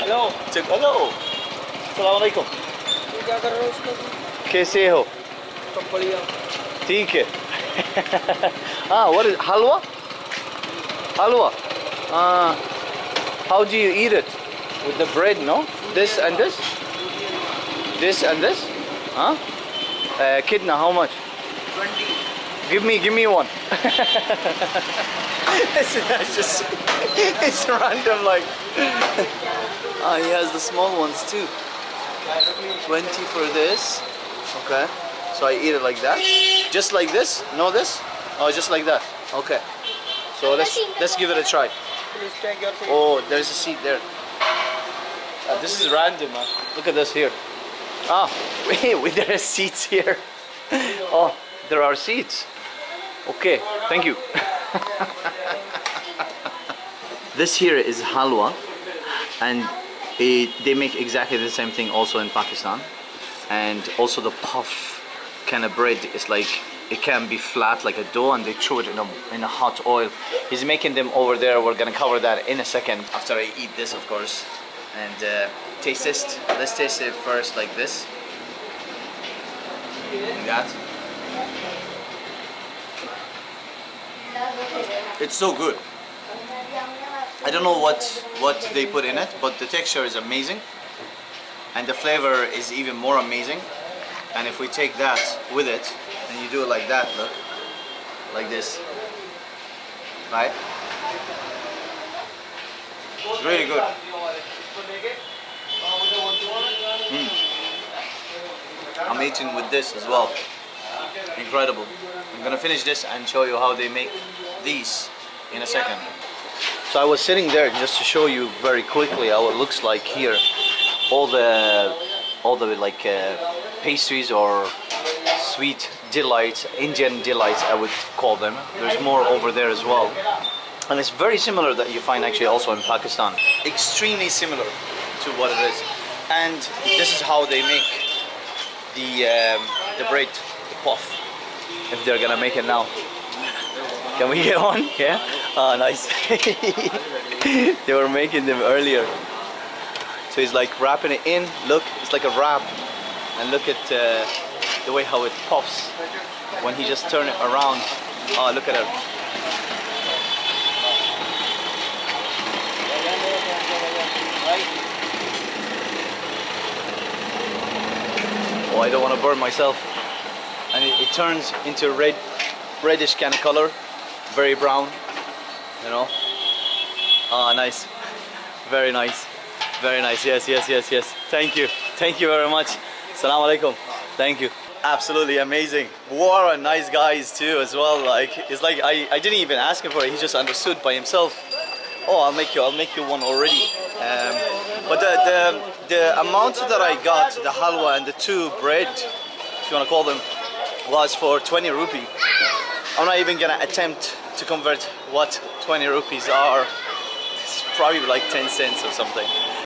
Hello hello अस्सलाम वालेकुम ये क्या कर रहे हो उसको कैसे हो सब बढ़िया ठीक है what is halwa halwa how do you eat it with the bread no this and this and this huh kidna how much 20 give me one it's just it's random like he has the small ones too 20 for this okay so I eat it like that just like this no this oh just like that okay so let's give it a try Please take your seat. oh there's a seat there this is random man. Look at this here wait there are seats here oh there are seats okay thank you this here is halwa and they make exactly the same thing also in Pakistan and also the puff kind of bread is like it can be flat like a dough and they throw it in a hot oil. He's making them over there. We're gonna cover that in a second after I eat this of course and taste this. Let's taste it first like this like that. It's so good. I don't know what they put in it, but the texture is amazing and the flavor is even more amazing. And if we take that with it and you do it like that, look, like this, right? It's really good. I'm eating with this as well. Incredible. I'm gonna finish this and show you how they make these in a second. So I was sitting there just to show you very quickly how it looks like here. All the like pastries or sweet delights, Indian delights I would call them. There's more over there as well. And it's very similar that you find actually also in Pakistan. Extremely similar to what it is. And this is how they make the bread, the puff. If they're gonna make it now. Can we get on? Yeah? Ah, nice. They were making them earlier. So he's like wrapping it in. Look, it's like a wrap. And look at the way how it puffs when he just turns it around. Oh, look at it. Oh, I don't want to burn myself. And it turns into reddish kind of color. Very brown, you know. Ah, nice. Very nice. Very nice. Yes. Thank you very much. Assalamu alaikum. Thank you. Absolutely amazing. What a nice guys too as well. Like it's like I didn't even ask him for it. He just understood by himself. Oh, I'll make you one already. But the amount that I got, the halwa and the two bread, if you want to call them, was for 20 rupee. I'm not even gonna attempt to convert what 20 rupees are. It's probably like 10 cents or something.